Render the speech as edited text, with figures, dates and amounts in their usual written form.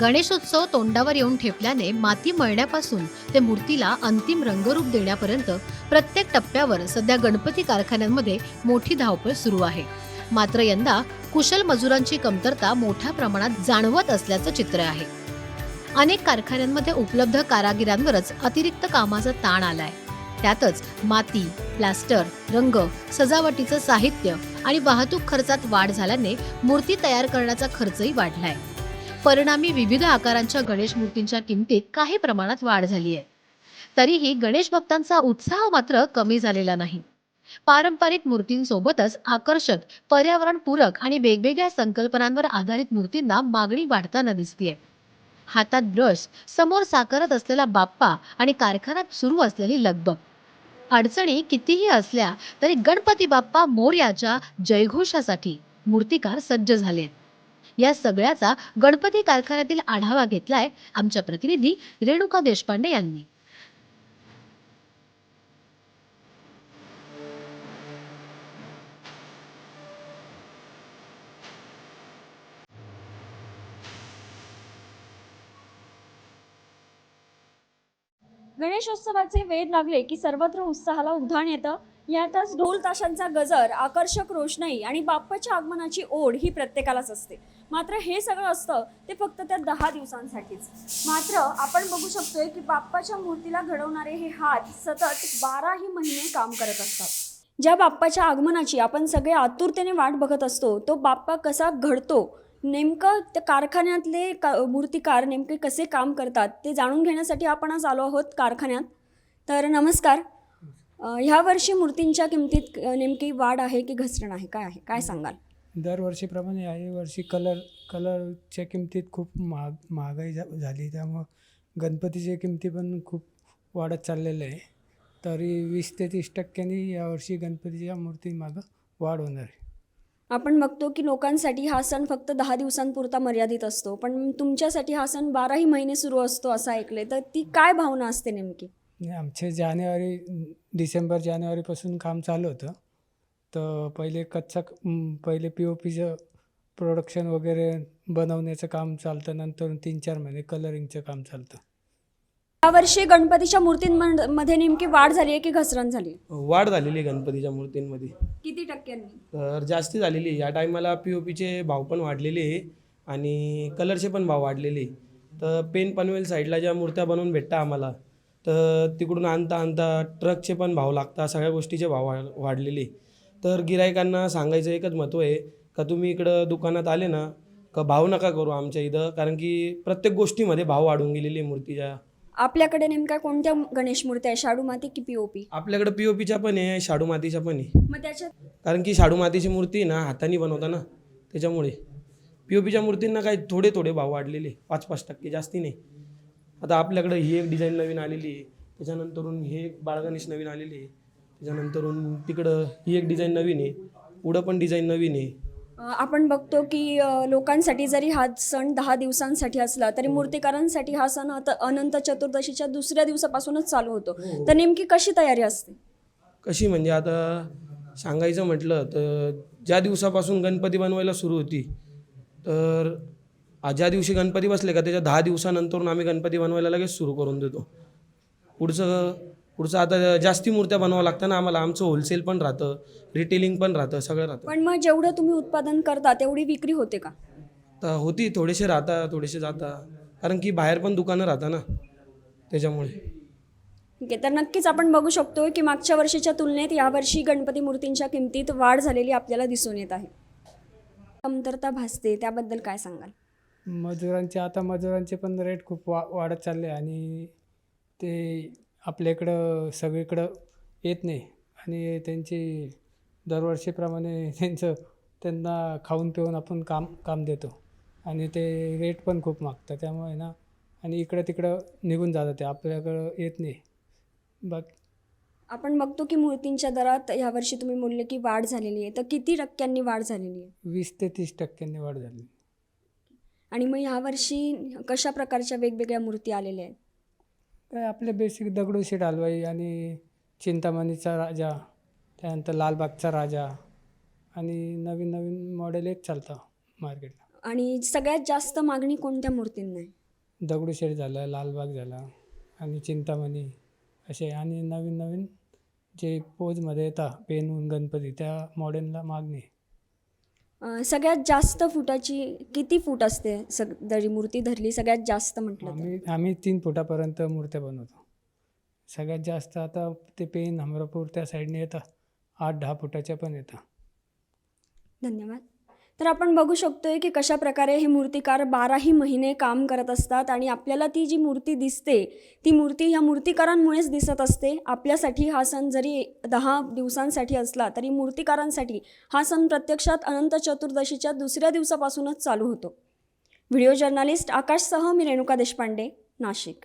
गणेशोत्सव तोंडावर येऊन ठेपल्याने माती मळण्यापासून ते मूर्तीला अंतिम रंगरूप देण्यापर्यंत प्रत्येक टप्प्यावर सध्या गणपती कारखान्यांमध्ये मोठी धावपळ सुरू आहे. मात्र यंदा कुशल मजुरांची कमतरता मोठ्या प्रमाणात जाणवत असल्याचं चित्र आहे. अनेक कारखान्यांमध्ये उपलब्ध कारागिरांवरच अतिरिक्त कामाचा ताण आलाय. त्यातच माती, प्लास्टर, रंग, सजावटीचं साहित्य आणि वाहतूक खर्चात वाढ झाल्याने मूर्ती तयार करण्याचा खर्चही वाढलाय. परिणामी विविध आकारांच्या गणेश मूर्तींच्या किमतीत काही प्रमाणात वाढ झाली आहे. तरीही गणेश भक्तांचा उत्साह मात्र कमी झालेला नाही. पारंपरिक मूर्तींसोबतच आकर्षक, पर्यावरणपूरक आणि वेगवेगळ्या संकल्पनांवर आधारित मूर्तींना मागणी वाढताना दिसतेय. हातात ब्रश, समोर साकारत असलेला बाप्पा आणि कारखान्यात सुरू असलेली लगबग. अडचणी कितीही असल्या तरी गणपती बाप्पा मोरयाच्या जयघोषासाठी मूर्तिकार सज्ज झालेत. या सगळ्याचा गणपती कारखान्यातील आढावा घेतलाय आमच्या प्रतिनिधी रेणुका देशपांडे यांनी. गणेशोत्सवाचे वेध लागले की सर्वत्र उत्साहाला उधाण येतं. यातच ढोल ताशांचा गजर, आकर्षक रोषणाई आणि बाप्पाच्या आगमनाची ओढ ही प्रत्येकालाच असते. मात्र हे सगळं असतं ते फक्त त्या 10 दिवसांसाठीच. मात्र आपण बघू शकतोय की बाप्पाच्या मूर्तीला घडवणारे हे हात सतत 12ही महिने काम करत असतात. ज्या बाप्पाच्या आगमनाची आपण सगळे आतुरतेने वाट बघत असतो, तो बाप्पा कसा घडतो, नेमकं त्या कारखान्यातले मूर्तिकार नेमके कसे काम करतात ते जाणून घेण्यासाठी आपण आज आलो आहोत कारखान्यात. तर नमस्कार. ह्या वर्षी मूर्तींच्या किमतीत नेमकी वाढ आहे की घसरण आहे, काय आहे, काय सांगाल? दरवर्षीप्रमाणे याही वर्षी कलरच्या किमतीत खूप महागाई झाली, त्यामुळं गणपतीच्या किमती पण खूप वाढत चाललेलं आहे. तरी 20 ते 30% यावर्षी गणपतीच्या मूर्तीमागं वाढ होणार आहे. आपण बघतो की लोकांसाठी हा सण फक्त 10 दिवसांपुरता मर्यादित असतो, पण तुमच्यासाठी हा सण 12ही महिने सुरू असतो असं ऐकले. तर ती काय भावना असते नेमकी? आमचे डिसेंबर जानेवारीपासून काम चालू होतं. तर पहिले POPचं प्रोडक्शन वगैरे बनवण्याचं काम चालतं, नंतर 3-4 महिने कलरिंगचं काम चालतं. यावर्षी गणपतीच्या मूर्तींमध्ये नेमकी वाढ झाली आहे की घसरण झाली? वाढ झालेली आहे गणपतीच्या मूर्तींमध्ये. किती टक्क्यांनी? तर जास्ती झालेली आहे. या टायमाला POPचे भाव पण वाढलेले आहे आणि कलरचे पण भाव वाढलेले आहे. तर पेन पनवेल साईडला ज्या मूर्त्या बनवून भेटतात आम्हाला, तर तिकडून आणता ट्रकचे पण भाव लागतात, सगळ्या गोष्टीचे भाव वाढलेले. तर गिरायकांना सांगायचं एकच महत्त्व आहे का तुम्ही इकडं दुकानात आले ना का भाव नका करू आमच्या इथं, कारण की प्रत्येक गोष्टीमध्ये भाव वाढून गेलेली आहे मूर्तीच्या. आपल्याकडे नेमक्या कोणत्या गणेश मूर्ती आहे, शाडू माती की POP? आपल्याकडे POPच्या पण आहे, शाडू मातीच्या पण आहे. मग त्याच्यात कारण की शाडू मातीची मूर्ती ना हाताने बनवता ना, त्याच्यामुळे POPच्या मूर्तींना काय थोडे भाव वाढलेले, 5-5%, जास्ती नाही. आता आपल्याकडं ही एक डिझाईन नवीन आलेली आहे, त्याच्यानंतरून हे एक बाळगणेश नवीन आलेली आहे, त्याच्यानंतरून तिकडं ही एक डिझाईन नवीन आहे, पुढं पण डिझाईन नवीन आहे. आपण बघतो की लोकांसाठी जरी हा सण 10 दिवसांसाठी असला तरी मूर्तिकारांसाठी हा सण आता अनंत चतुर्दशीच्या दुसऱ्या दिवसापासूनच चालू होतो. तर नेमकी कशी तयारी असते? कशी म्हणजे आता सांगायचं म्हटलं तर ज्या दिवसापासून गणपती बनवायला सुरू होती, तर ज्या दिवशी गणपती बसले का त्याच्या 10 दिवसानंतरून आम्ही गणपती बनवायला लगेच सुरू करून देतो. पुढचं आता जास्ती मूर्त्या बनवावं लागतं ना आम्हाला. आमचं होलसेल पण राहतं, रिटेलिंग पण राहतं, सगळं राहतं. पण मग जेवढं तुम्ही उत्पादन करता तेवढी विक्री होते का? तर होती, थोडेसे राहता थोडेसे जाता, कारण की बाहेर पण दुकानं राहता ना, त्याच्यामुळे. ठीक आहे. तर नक्कीच आपण बघू शकतो की मागच्या वर्षीच्या तुलनेत यावर्षी गणपती मूर्तींच्या किमतीत वाढ झालेली आपल्याला दिसून येत आहे. कमतरता भासते, त्याबद्दल काय सांगाल? मजुरांचे पण रेट खूप वाढत चालले आणि ते आपल्याकडं सगळीकडं येत नाही आणि त्यांची दरवर्षीप्रमाणे त्यांना खाऊन पिऊन आपण काम देतो आणि ते रेट पण खूप मागतात, त्यामुळे ना आणि इकडं तिकडं निघून जातं, ते आपल्याकडं येत नाही. बाकी आपण बघतो की मूर्तींच्या दरात यावर्षी तुम्ही बोलले की वाढ झालेली आहे, तर किती टक्क्यांनी वाढ झालेली आहे? 20 ते 30% वाढ झाली. आणि मग यावर्षी कशा प्रकारच्या वेगवेगळ्या मूर्ती आलेल्या आहेत? काय आपले बेसिक दगडूशेठ हलवाई आणि चिंतामणीचा राजा, त्यानंतर लालबागचा राजा आणि नवीन मॉडेल येत चालतं मार्केटला. आणि सगळ्यात जास्त मागणी कोणत्या मूर्तींना आहे? दगडूशेठ झाला, लालबाग झाला आणि चिंतामणी असे, आणि नवीन नवीन जे पोजमध्ये येतात पेनहून गणपती त्या मॉडेलला मागणी आहे. सगळ्यात जास्त फुटाची किती फूट असते जरी मूर्ती धरली सगळ्यात जास्त म्हटलं तर? आम्ही 3 फुटापर्यंत मूर्त्या बनवतो. सगळ्यात जास्त आता ते पेन हमरापूर त्या साईडने येतात, 8-10 फुटाच्या पण येतात. धन्यवाद. तर आपण बघू शकतोय की कशा प्रकारे हे मूर्तिकार 12ही महिने काम करत असतात आणि आपल्याला ती जी मूर्ती दिसते ती मूर्ती ह्या मूर्तिकारांमुळेच दिसत असते. आपल्यासाठी हा सण जरी 10 दिवसांसाठी असला तरी मूर्तिकारांसाठी हा सण प्रत्यक्षात अनंत चतुर्दशीच्या दुसऱ्या दिवसापासूनच चालू होतो. व्हिडिओ जर्नलिस्ट आकाशसह मी रेणुका देशपांडे, नाशिक.